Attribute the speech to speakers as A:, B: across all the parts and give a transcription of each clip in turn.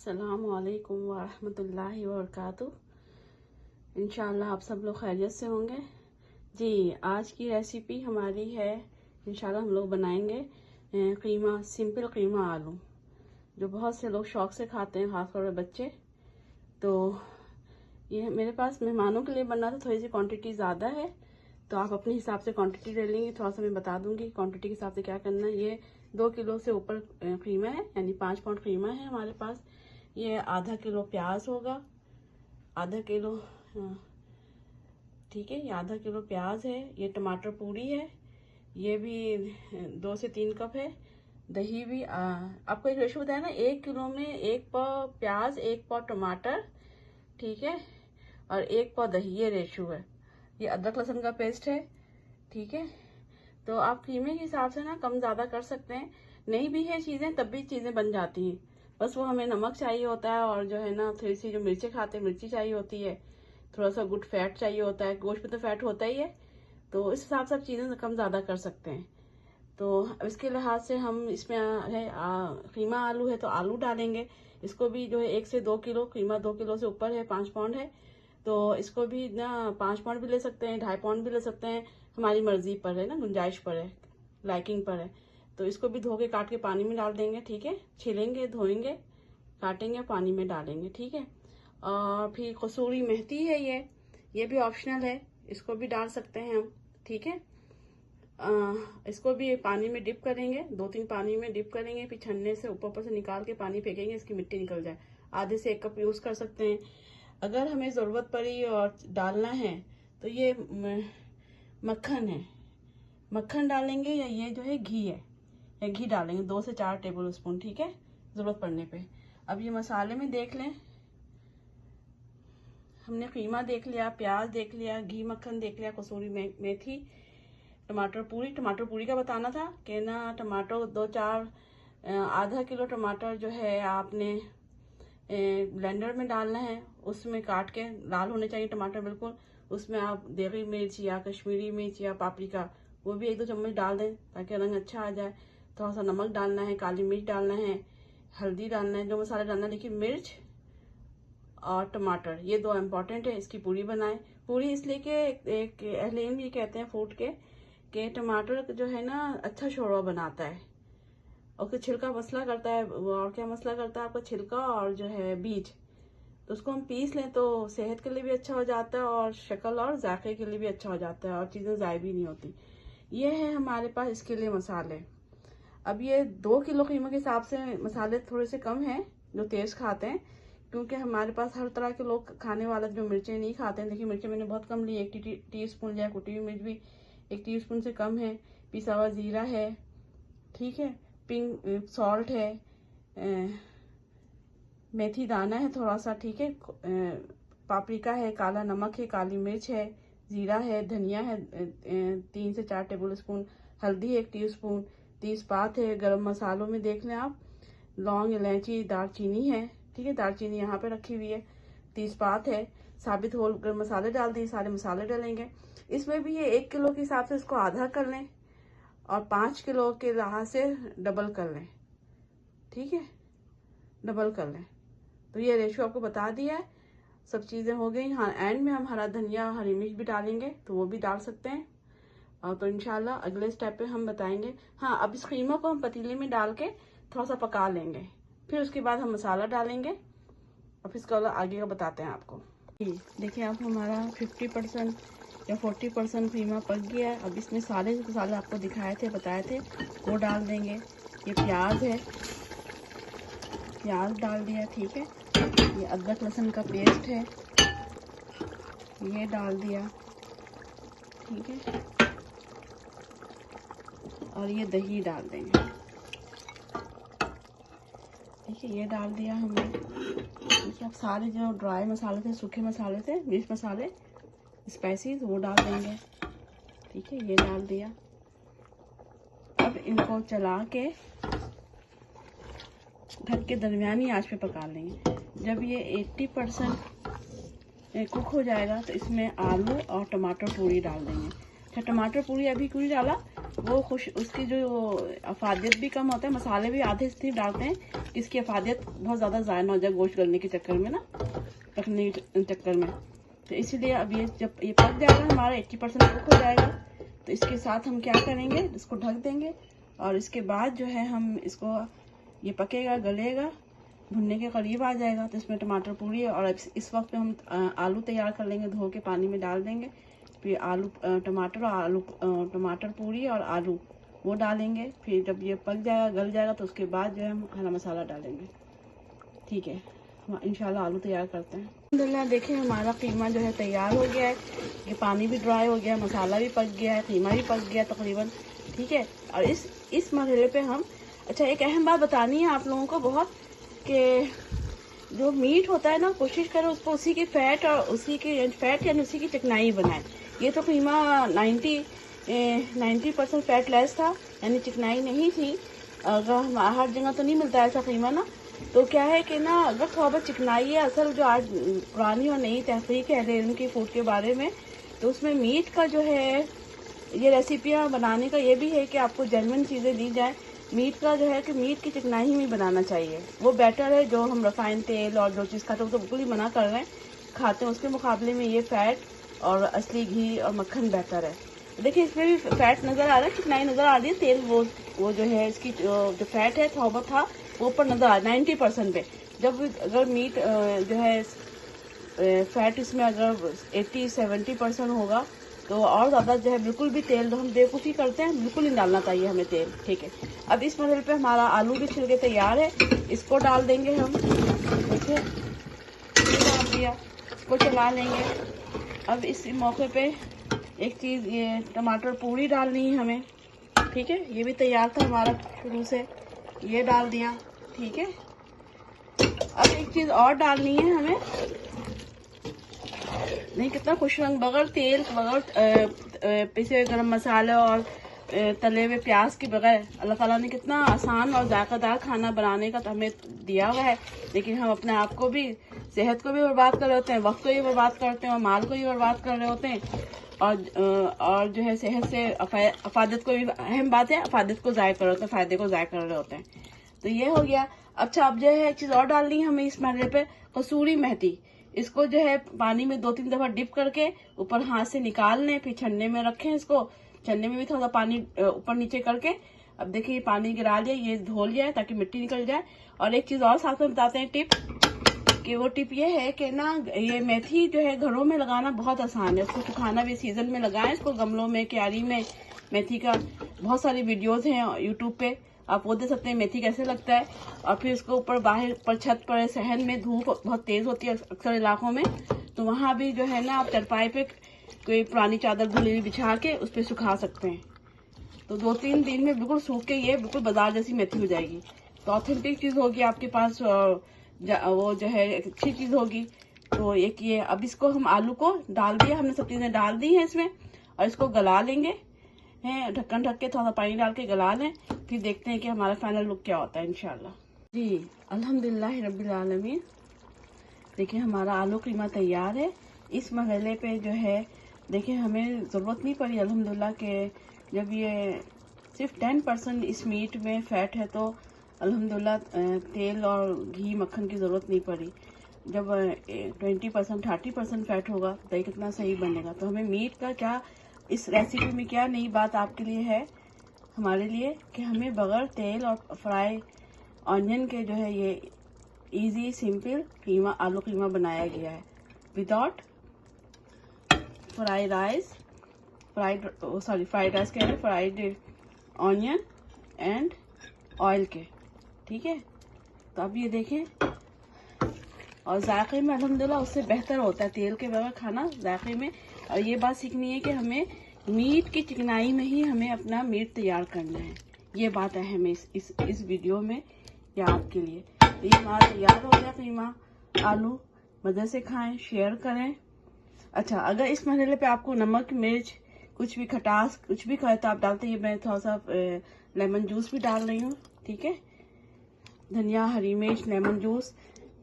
A: अस्सलामुअलैकुम वरहमतुल्लाहि वबरकातुहू। इंशाल्लाह आप सब लोग खैरियत से होंगे जी। आज की रेसिपी हमारी है, इंशाल्लाह हम लोग बनाएंगे कीमा, सिंपल कीमा आलू, जो बहुत से लोग शौक से खाते हैं, खासतौर पर बच्चे। तो ये मेरे पास मेहमानों के लिए बनना था, थोड़ी सी क्वांटिटी ज़्यादा है, तो आप अपने हिसाब से क्वांटिटी ले लेंगे। थोड़ा सा मैं बता दूंगी क्वांटिटी के हिसाब से क्या करना है। ये 2 किलो से ऊपर कीमा है, यानी 5 पाउंड कीमा है हमारे पास। ये आधा किलो प्याज होगा, आधा किलो, ठीक है, ये आधा किलो प्याज है। ये टमाटर पूरी है, ये भी 2 से 3 कप है। दही भी आपको एक रेशो बताया ना, 1 किलो में 1 पाव प्याज, 1 पाव टमाटर, ठीक है, और 1 पाव दही, ये रेशो है। ये अदरक लहसुन का पेस्ट है, ठीक है। तो आप कीमे के हिसाब से ना कम ज़्यादा कर सकते हैं। नहीं भी है चीज़ें तब भी चीज़ें बन जाती हैं, बस वो हमें नमक चाहिए होता है, और जो है ना थोड़ी सी जो मिर्ची खाते हैं मिर्ची चाहिए होती है, थोड़ा सा गुड फैट चाहिए होता है। गोश्त में तो फैट होता ही है, तो इस हिसाब से आप चीज़ें कम ज़्यादा कर सकते हैं। तो इसके लिहाज से हम इसमें है कीमा आलू है तो आलू डालेंगे। इसको भी जो है 1 से 2 किलो, कीमा 2 किलो से ऊपर है, 5 पाउंड है, तो इसको भी ना 5 पाउंड भी ले सकते हैं, 2.5 पाउंड भी ले सकते हैं, हमारी मर्जी पर है ना, गुंजाइश पर है, लाइकिंग पर है। तो इसको भी धो के काट के पानी में डाल देंगे, ठीक है। छिलेंगे, धोएंगे, काटेंगे, पानी में डालेंगे, ठीक है। और फिर कसूरी मेथी है, ये भी ऑप्शनल है, इसको भी डाल सकते हैं हम, ठीक है। इसको भी पानी में डिप करेंगे, 2-3 पानी में डिप करेंगे, फिर छन्ने से ऊपर से निकाल के पानी फेंकेंगे, इसकी मिट्टी निकल जाए। आधे से 1 कप यूज कर सकते हैं। अगर हमें ज़रूरत पड़ी और डालना है तो ये मक्खन है, मक्खन डालेंगे, या ये जो है घी है, या घी डालेंगे 2 से 4 टेबल स्पून, ठीक है, ज़रूरत पड़ने पे। अब ये मसाले में देख लें, हमने कीमा देख लिया, प्याज देख लिया, घी मक्खन देख लिया, कसूरी मेथी, टमाटर पूरी का बताना था कि ना, टमाटर 2-4, आधा किलो टमाटर जो है आपने ब्लेंडर में डालना है, उसमें काट के, लाल होने चाहिए टमाटर बिल्कुल। उसमें आप देगी मिर्च या कश्मीरी मिर्च या पापरिका, वो भी 1-2 चम्मच डाल दें ताकि रंग अच्छा आ जाए। थोड़ा सा नमक डालना है, काली मिर्च डालना है, हल्दी डालना है, जो मसाले डालना है। देखिए, मिर्च और टमाटर, ये 2 इम्पॉर्टेंट है। इसकी पूरी बनाएं। पूरी इसलिए कि एक अहले इल्म ये कहते हैं फूड के कि टमाटर जो है ना अच्छा शोरबा बनाता है, और उसका छिलका मसला करता है। और क्या मसला करता है आपका? छिलका और जो है बीज। तो उसको हम पीस लें तो सेहत के लिए भी अच्छा हो जाता है, और शक्ल और जायके के लिए भी अच्छा हो जाता है, और चीज़ें ज़ाय भी नहीं होती। ये है हमारे पास इसके लिए मसाले। अब ये 2 किलो कीमा के हिसाब से मसाले थोड़े से कम हैं जो तेज खाते हैं, क्योंकि हमारे पास हर तरह के लोग खाने वाला जो मिर्चें नहीं खाते हैं। देखिए, मिर्चें मैंने बहुत कम ली, 1 टीस्पून जो है, कुटी हुई मिर्च भी 1 टीस्पून से कम है, पिसा हुआ जीरा है, ठीक है, पिंक सॉल्ट है, मेथी दाना है थोड़ा सा, ठीक है, पापरिका है, काला नमक है, काली मिर्च है, जीरा है, धनिया है 3 से 4 टेबल स्पून, हल्दी 1 टीस्पून, तेजपात है। गरम मसालों में देख लें आप, लौंग, इलायची, दालचीनी है, ठीक है, दालचीनी यहाँ पे रखी हुई है, तेजपात है, साबित होल गरम मसाले डाल दिए, सारे मसाले डालेंगे। इसमें भी ये 1 किलो के हिसाब से इसको आधा कर लें, और 5 किलो के लिहाज से डबल कर लें, ठीक है, डबल कर लें। तो ये रेशो आपको बता दिया है, सब चीज़ें हो गई। हाँ, एंड में हम हरा धनिया, हरी मिर्च भी डालेंगे, तो वो भी डाल सकते हैं। और तो इंशाल्लाह अगले स्टेप पे हम बताएंगे। हाँ, अब इस कीमा को हम पतीले में डाल के थोड़ा सा पका लेंगे, फिर उसके बाद हम मसाला डालेंगे, और फिर इसका आगे का बताते हैं आपको। देखिए, अब हमारा 50% या 40% कीमा पक गया है। अब इसमें सारे मसाले आपको दिखाए थे, बताए थे, वो डाल देंगे। ये प्याज है, प्याज डाल दिया, ठीक है। ये अदरक लहसुन का पेस्ट है, ये डाल दिया, ठीक है, और ये दही डाल देंगे, ठीक है, ये डाल दिया हमने। देखिए, अब सारे जो ड्राई मसाले थे, सूखे मसाले थे, मिर्च मसाले, स्पाइसीज, वो डाल देंगे, ठीक है, ये डाल दिया। अब इनको चला के ढक के दरमियानी आंच पे पका लेंगे। जब ये 80% कुक हो जाएगा तो इसमें आलू और टमाटर पूरी डाल देंगे। अच्छा, टमाटर पूरी अभी क्यों डाला? वो उसकी जो अफादियत भी कम होता है। मसाले भी आधे इसलिए डालते हैं कि इसकी अफादियत बहुत ज़्यादा ज़ाया ना हो जाए गोश्त गलने के चक्कर में ना, रखने के चक्कर में। तो इसीलिए अब ये जब ये पक जाएगा हमारा 80% कुक हो जाएगा, तो इसके साथ हम क्या करेंगे, इसको ढक देंगे और इसके बाद जो है हम इसको, ये पकेगा, गलेगा, भुनने के करीब आ जाएगा तो इसमें टमाटर पूरी और इस वक्त पे हम आलू तैयार कर लेंगे, धो के पानी में डाल देंगे। फिर टमाटर पूरी और आलू वो डालेंगे। फिर जब ये पक जाएगा, गल जाएगा, तो उसके बाद जो है हम हरा मसाला डालेंगे। ठीक है, हम इंशाल्लाह आलू तैयार करते हैं। अल्हम्दुलिल्लाह देखिए हमारा कीमा जो है तैयार हो गया है। ये पानी भी ड्राई हो गया, मसाला भी पक गया है, कीमा भी पक गया तकरीबन। ठीक है, और इस मरहले पे हम, अच्छा एक अहम बात बतानी है आप लोगों को बहुत, कि जो मीट होता है ना, कोशिश करें उसको उसी की फैट और उसी की फैट यानी उसी की चिकनाई बनाए। ये तो कीमा 90% फैट लेस था, यानी चिकनाई नहीं थी। अगर हर जगह तो नहीं मिलता ऐसा कीमा ना, तो क्या है कि ना अगर थोड़ा बहुत चिकनाई है, असल जो आज पुरानी और नई तहकीक है इनकी फूड के बारे में, तो उसमें मीट का जो है ये रेसिपियाँ बनाने का ये भी है कि आपको जेन्युइन चीज़ें दी जाए। मीट का जो है कि मीट की चिकनाई ही बनाना चाहिए, वो बेटर है। जो हम रिफाइंड तेल और जो चीज़ खाते हैं वो तो बिल्कुल ही मना कर रहे हैं खाते हैं, उसके मुकाबले में ये फैट और असली घी और मक्खन बेहतर है। देखिए इसमें भी फैट नज़र आ रहा है, चिकनाई नज़र आ रही है, तेल वो जो है इसकी जो फैट है थोड़ा था वो ऊपर नज़र आ रहा है 90% पे। जब अगर मीट जो है फैट इसमें अगर 80-70% होगा तो और ज़्यादा जो है बिल्कुल भी तेल, हम बेवकूफ़ी करते हैं, बिल्कुल नहीं डालना चाहिए हमें तेल। ठीक है, अब इस मरहले पे हमारा आलू भी छिल के तैयार है, इसको डाल देंगे हम। देखिए डाल दिया, इसको चला लेंगे। अब इस मौके पे एक चीज़, ये टमाटर पूरी डालनी है हमें। ठीक है, ये भी तैयार था हमारा शुरू से, ये डाल दिया। ठीक है, अब एक चीज़ और डालनी है हमें, नहीं कितना खुश रंग, बगैर तेल, बगैर पिसे गरम मसाले और तले हुए प्याज के बगैर अल्लाह ताला ने कितना आसान और जायकादार खाना बनाने का तो हमें दिया हुआ है। लेकिन हम अपने आप को भी, सेहत को भी बर्बाद कर रहे होते हैं, वक्त को भी बर्बाद करते हैं और माल को भी बर्बाद कर रहे होते हैं। और जो है सेहत से अफादत को भी, अहम बात है, अफादत को ज़ाय कर रहे होते हैं, फ़ायदे को ज़ाय कर रहे होते हैं। तो ये हो गया। अच्छा अब जो है एक चीज़ और डालनी है हमें इस मरहले पे, कसूरी मेथी। इसको जो है पानी में 2-3 दफा डिप करके ऊपर हाथ से निकाल लें, फिर छन्ने में रखें। इसको छन्ने में भी थोड़ा पानी ऊपर नीचे करके, अब देखिए ये पानी गिरा लिया, ये धो लिया है ताकि मिट्टी निकल जाए। और एक चीज और साथ में बताते हैं टिप, कि वो टिप ये है कि ना ये मेथी जो है घरों में लगाना बहुत आसान है। इसको सुखाना भी सीजन में लगाएं, इसको गमलों में, क्यारी में। मेथी का बहुत सारी वीडियोज हैं यूट्यूब पे, आप वो दे सकते हैं मेथी कैसे लगता है। और फिर उसको ऊपर बाहर पर छत पर सहन में धूप बहुत तेज होती है अक्सर इलाकों में, तो वहाँ भी जो है ना आप चरपाई पे कोई पुरानी चादर धुली हुई बिछा के उस पर सुखा सकते हैं। तो 2-3 दिन में बिल्कुल सूख के ये बिल्कुल बाजार जैसी मेथी हो जाएगी। तो ऑथेंटिक चीज़ होगी आपके पास, वो जो है अच्छी चीज़ होगी। तो एक ये, अब इसको हम आलू को डाल दिया हमने, सब चीज़ें डाल दी हैं इसमें, और इसको गला लेंगे हैं, ढक्कन ढक के थोड़ा पानी डाल के गला लें। फिर देखते हैं कि हमारा फाइनल लुक क्या होता है इंशाल्लाह। जी अल्हम्दुलिल्लाह रब्बिल आलमीन। देखिए हमारा आलू कीमा तैयार है। इस मरहले पे जो है देखिए हमें ज़रूरत नहीं पड़ी अल्हम्दुलिल्लाह के, जब ये सिर्फ 10% इस मीट में फ़ैट है तो अल्हम्दुलिल्लाह तेल और घी मक्खन की ज़रूरत नहीं पड़ी। जब 20% 30% फ़ैट होगा तो ये कितना सही बनेगा। तो हमें मीट का क्या, इस रेसिपी में क्या नई बात आपके लिए है, हमारे लिए, कि हमें बगैर तेल और फ्राई ऑनियन के जो है ये इजी सिंपल कीमा, आलू कीमा बनाया गया है, without fried rice, fried rice कह रहे, फ्राइड ऑनियन एंड ऑयल के। ठीक है, तो अब ये देखें, और जायके में अल्हम्दुलिल्लाह उससे बेहतर होता है तेल के बगैर खाना जायके में। और ये बात सीखनी है कि हमें मीट की चिकनाई में ही हमें अपना मीट तैयार करना है। ये बात अहम है इस वीडियो में या आपके लिए। तो ये हमारा तैयार हो गया कीमा आलू, मज़े से खाएं, शेयर करें। अच्छा अगर इस मरहले पे आपको नमक मिर्च कुछ भी खटास कुछ भी खाए तो आप डालते हैं। मैं थोड़ा सा लेमन जूस भी डाल रही हूँ। ठीक है, धनिया, हरी मिर्च, लेमन जूस,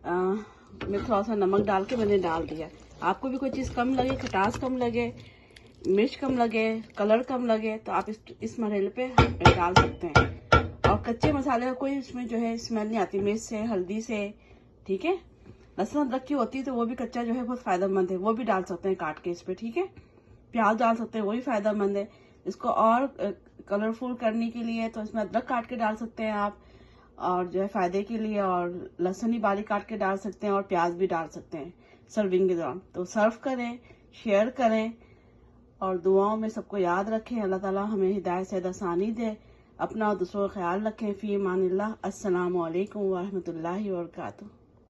A: मैं थोड़ा सा नमक डाल के मैंने डाल दिया। आपको भी कोई चीज़ कम लगे, खटास कम लगे मिर्च कम लगे, कलर कम लगे तो आप इस मसाले पे डाल सकते हैं। और कच्चे मसाले का कोई इसमें जो है स्मेल नहीं आती, मिर्च से, हल्दी से, ठीक है। लहसुन अदरक की होती है तो वो भी कच्चा जो है बहुत फायदेमंद है, वो भी डाल सकते हैं काट के इस पे, ठीक है। प्याज डाल सकते हैं, वो भी फायदेमंद है। इसको और कलरफुल करने के लिए तो इसमें अदरक काट के डाल सकते हैं आप, और जो है फायदे के लिए, और लहसुन ही बारीक काट के डाल सकते हैं, और प्याज भी डाल सकते हैं सर्विंग के दौरान। तो सर्व करें, शेयर करें, और दुआओं में सबको याद रखें। अल्लाह ताला हमें हिदायत से आसानी दे। अपना और दूसरों का ख्याल रखें। फी अमानिल्लाह। अस्सलामु अलैकुम व रहमतुल्लाहि व बरकातुहू।